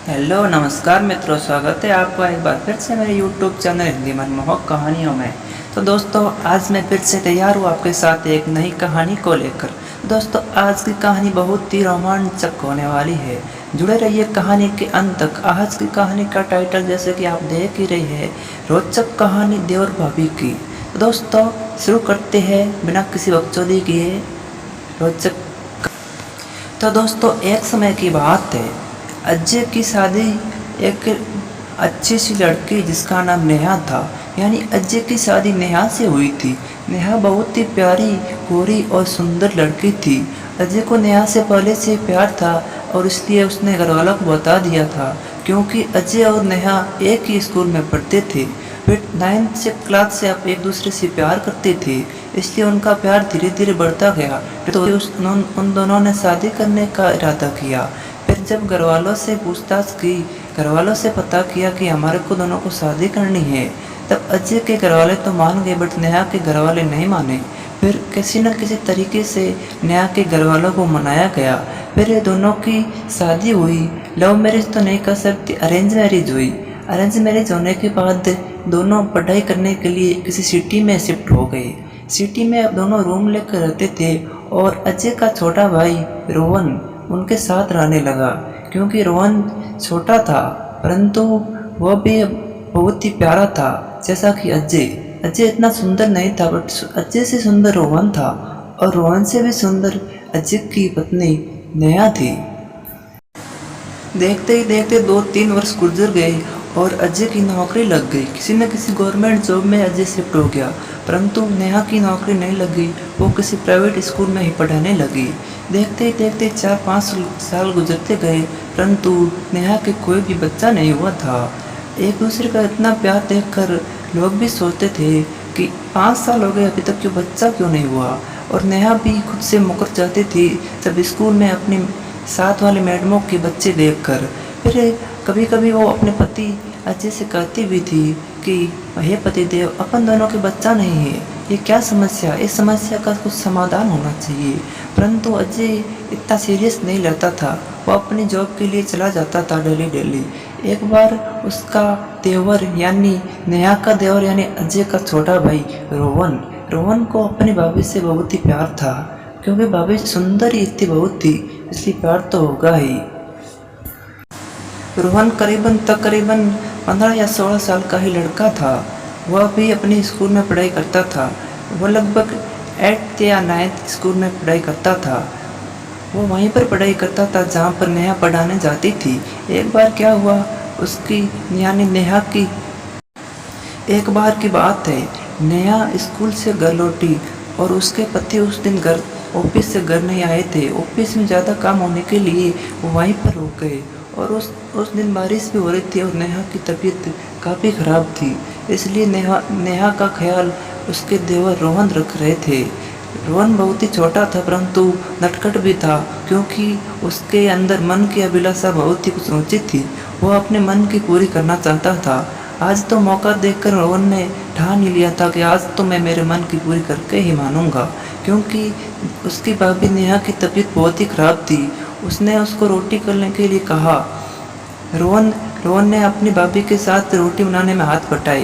Hello नमस्कार मित्रों, स्वागत है आपका एक बार फिर से मेरे यूट्यूब चैनल हिंदी मनमोहक कहानियों में। तो दोस्तों, आज मैं फिर से तैयार हूँ आपके साथ एक नई कहानी को लेकर। दोस्तों, आज की कहानी बहुत ही रोमांचक होने वाली है। जुड़े रहिए कहानी के अंत तक। आज की कहानी का टाइटल जैसे कि आप देख ही रहे हैं, रोचक कहानी देवर भाभी की। तो दोस्तों, शुरू करते हैं बिना किसी बकचोदी किए रोचक। तो दोस्तों, एक समय की बात है। अजय की शादी एक अच्छी सी लड़की जिसका नाम नेहा था, यानी अजय की शादी नेहा से हुई थी। नेहा बहुत ही प्यारी, गोरी और सुंदर लड़की थी। अजय को नेहा से पहले से प्यार था और इसलिए उसने घरवालों को बता दिया था, क्योंकि अजय और नेहा एक ही स्कूल में पढ़ते थे। फिर 9th से क्लास से आप एक दूसरे से प्यार करते थे, इसलिए उनका प्यार धीरे धीरे बढ़ता गया। तो उन दोनों ने शादी करने का इरादा किया। फिर जब घरवालों से पूछताछ की, घरवालों से पता किया कि हमारे को दोनों को शादी करनी है, तब अजय के घरवाले तो मान गए, बट नेहा के घरवाले नहीं माने। फिर किसी न किसी तरीके से नेहा के घरवालों को मनाया गया। फिर ये दोनों की शादी हुई। लव मैरिज तो नहीं कर सकती, अरेंज मैरिज हुई। अरेंज मैरिज होने के बाद दोनों पढ़ाई करने के लिए किसी सिटी में शिफ्ट हो गए। सिटी में अब दोनों रूम लेकर रहते थे और अजय का छोटा भाई रोहन उनके साथ रहने लगा। क्योंकि रोहन छोटा था, परंतु वह भी बहुत ही प्यारा था, जैसा कि अजय। अजय इतना सुंदर नहीं था, बट अजय से सुंदर रोहन था, और रोहन से भी सुंदर अजय की पत्नी नेहा थी। देखते ही देखते 2-3 वर्ष गुजर गए और अजय की नौकरी लग गई। किसी न किसी गवर्नमेंट जॉब में अजय शिफ्ट हो गया, परंतु नेहा की नौकरी नहीं लगी। वो किसी प्राइवेट स्कूल में ही पढ़ाने लगी। देखते ही देखते 4-5 साल गुजरते गए, परंतु नेहा के कोई भी बच्चा नहीं हुआ था। एक दूसरे का इतना प्यार देखकर लोग भी सोचते थे कि 5 साल हो गए, अभी तक क्यों बच्चा क्यों नहीं हुआ। और नेहा भी खुद से मुकर जाती थी जब स्कूल में अपनी साथ वाले मैडमों के बच्चे देखकर। फिर कभी कभी वो अपने पति अजय से कहती भी थी कि हे पति देव, अपन दोनों के बच्चा नहीं है, ये क्या समस्या, इस समस्या का कुछ समाधान होना चाहिए। परंतु अजय इतना सीरियस नहीं लेता था। वो अपनी जॉब के लिए चला जाता था डेली डेली। एक बार उसका देवर यानी नेहा का देवर यानी अजय का छोटा भाई रोहन रोहन को अपनी भाभी से बहुत ही प्यार था। क्योंकि भाभी सुंदर ही इतनी बहुत थी, इसलिए प्यार तो होगा ही। रोहन तकरीबन 15 या 16 साल का ही लड़का था। वह भी अपने स्कूल में पढ़ाई करता था। वह लगभग 8th या 9th स्कूल में पढ़ाई करता था। वो वहीं पर पढ़ाई करता था जहाँ पर नेहा पढ़ाने जाती थी। एक बार क्या हुआ, उसकी यानी नेहा की एक बार की बात है, नेहा स्कूल से घर लौटी और उसके पति उस दिन घर ऑफिस से घर नहीं आए थे। ऑफिस में ज़्यादा काम होने के लिए वो वहीं पर रुक गए। और उस दिन बारिश भी हो रही थी और नेहा की तबीयत काफ़ी ख़राब थी, इसलिए नेहा का ख्याल उसके देवर रोहन रख रहे थे। रोहन बहुत ही छोटा था, परंतु नटखट भी था, क्योंकि उसके अंदर मन की अभिलाषा बहुत ही कुछ ऊँची थी। वह अपने मन की पूरी करना चाहता था। आज तो मौका देखकर रोहन ने ठान ही लिया था कि आज तो मैं मेरे मन की पूरी करके ही मानूंगा। क्योंकि उसकी भाभी नेहा की तबीयत बहुत ही ख़राब थी। उसने उसको रोटी करने के लिए कहा। रोहन रोहन ने अपनी भाभी के साथ रोटी बनाने में हाथ बटाए।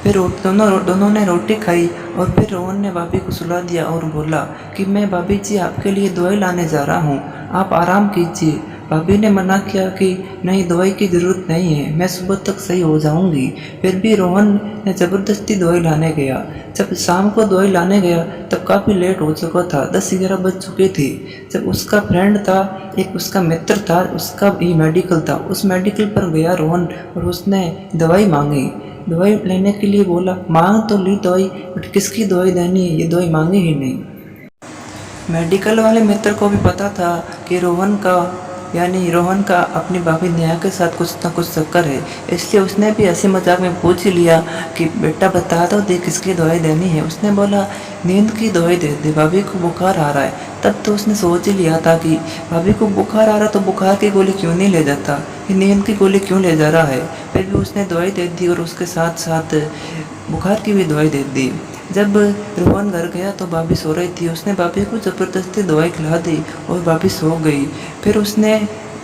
फिर दोनों ने रोटी खाई और फिर रोहन ने भाभी को सुला दिया और बोला कि मैं भाभी जी आपके लिए दवाई लाने जा रहा हूँ, आप आराम कीजिए। भाभी ने मना किया कि नहीं, दवाई की ज़रूरत नहीं है, मैं सुबह तक सही हो जाऊंगी। फिर भी रोहन ने ज़बरदस्ती दवाई लाने गया। जब शाम को दवाई लाने गया तब काफ़ी लेट हो चुका था, 10-11 बज चुके थे। जब उसका फ्रेंड था, एक उसका मित्र था, उसका भी मेडिकल था, उस मेडिकल पर गया रोहन और उसने दवाई मांगी। दवाई लेने के लिए बोला, मांग तो ली दवाई, बट किसकी दवाई देनी है, ये दवाई मांगी ही नहीं। मेडिकल वाले मित्र को भी पता था कि रोहन का अपनी भाभी नेहा के साथ कुछ ना कुछ चक्कर है, इसलिए उसने भी हंसी मजाक में पूछ ही लिया कि बेटा बता दो दे किसकी दवाई देनी है। उसने बोला नींद की दवाई दे दे, भाभी को बुखार आ रहा है। तब तो उसने सोच ही लिया था कि भाभी को बुखार आ रहा तो बुखार की गोली क्यों नहीं ले जाता, ये नींद की गोली क्यों ले जा रहा है। फिर भी उसने दवाई दे दी और उसके साथ साथ बुखार की भी दवाई दे दी। जब रोहन घर गया तो भाभी सो रही थी। उसने भाभी को ज़बरदस्ती दवाई खिला दी और भाभी सो गई। फिर उसने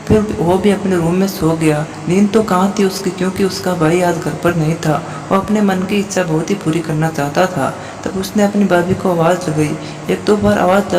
फिर वो भी अपने रूम में सो गया। नींद तो कहाँ थी उसकी, क्योंकि उसका भाई आज घर पर नहीं था। वो अपने मन की इच्छा बहुत ही पूरी करना चाहता था। तब उसने अपनी भाभी को आवाज़ लगाई। एक दो बार आवाज़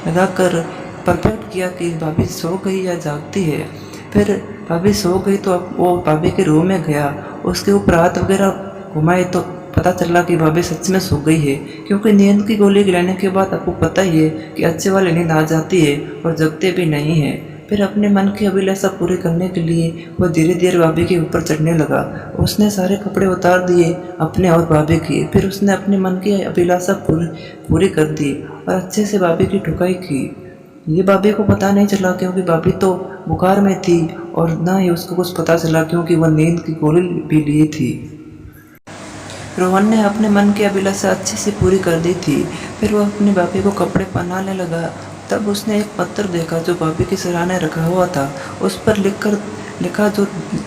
लगाकर परफेक्ट किया कि भाभी सो गई या जागती है। फिर भाभी सो गई तो अब वो भाभी के रूम में गया। उसके ऊपर हाथ वगैरह घुमाए तो पता चला कि भाभी सच में सो गई है, क्योंकि नींद की गोली लेने के बाद आपको पता ही है कि अच्छे वाली नींद आ जाती है और जगते भी नहीं है। फिर अपने मन की अभिलाषा पूरी करने के लिए वो धीरे धीरे भाभी के ऊपर चढ़ने लगा। उसने सारे कपड़े उतार दिए अपने और भाभी के। फिर उसने अपने मन की अभिलाषा पूरी कर दी और अच्छे से भाभी की ठुकाई की। ये भाभी को पता नहीं चला, क्योंकि भाभी तो बुखार में थी और ना ही उसको कुछ पता चला, क्योंकि वह नींद की गोली भी ली थी। रोहन ने अपने मन की अभिलाषा अच्छे से पूरी कर दी थी। फिर वह अपनी भाभी को कपड़े पहनाने लगा। तब उसने एक पत्र देखा जो भाभी के सिरहाने रखा हुआ था। उस पर लिखा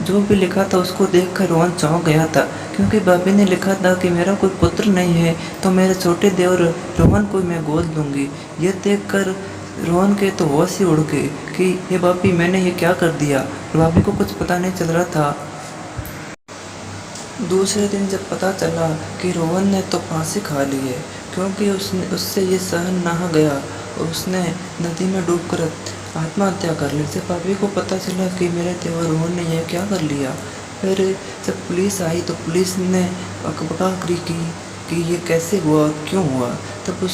जो भी लिखा था उसको देखकर रोहन चौंक गया था, क्योंकि भाभी ने लिखा था कि मेरा कोई पुत्र नहीं है तो मेरे छोटे देवर रोहन को मैं गोद लूँगी। ये देखकर रोहन के तो होश ही उड़ गए कि ये भाभी, मैंने ये क्या कर दिया। भाभी को कुछ पता नहीं चल रहा था। दूसरे दिन जब पता चला कि रोहन ने तो फांसी खा ली है, क्योंकि उससे ये सहन ना गया और उसने नदी में डूबकर आत्महत्या कर ली। जब भाभी को पता चला कि मेरे देवर रोहन ने यह क्या कर लिया, फिर जब पुलिस आई तो पुलिस ने अकबकागरी की कि ये कैसे हुआ, क्यों हुआ। तब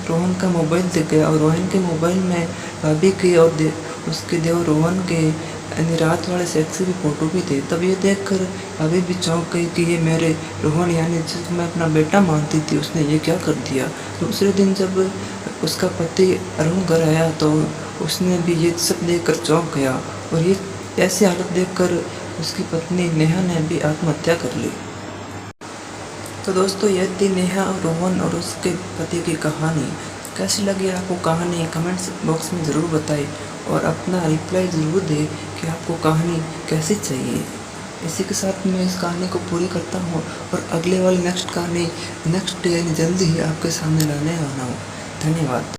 रोहन का मोबाइल दिख गया और रोहन के मोबाइल में भाभी के और उसके देवर रोहन के रात वाले सेक्सी भी फ़ोटो भी थे। तब ये देखकर भाभी भी चौंक गई कि ये मेरे रोहन, यानी जिसको मैं अपना बेटा मानती थी, उसने ये क्या कर दिया। दूसरे दिन जब उसका पति अरुण घर आया तो उसने भी ये सब देखकर चौंक गया और ये ऐसी हालत देखकर उसकी पत्नी नेहा ने भी आत्महत्या कर ली। तो दोस्तों, यह थी नेहा और रोहन और उसके पति की कहानी। कैसी लगी आपको कहानी, कमेंट्स बॉक्स में ज़रूर बताएं और अपना रिप्लाई ज़रूर दें कि आपको कहानी कैसी चाहिए। इसी के साथ मैं इस कहानी को पूरी करता हूँ और अगले वाली नेक्स्ट कहानी नेक्स्ट डे यानी जल्दी ही आपके सामने लाने वाला हूँ। धन्यवाद।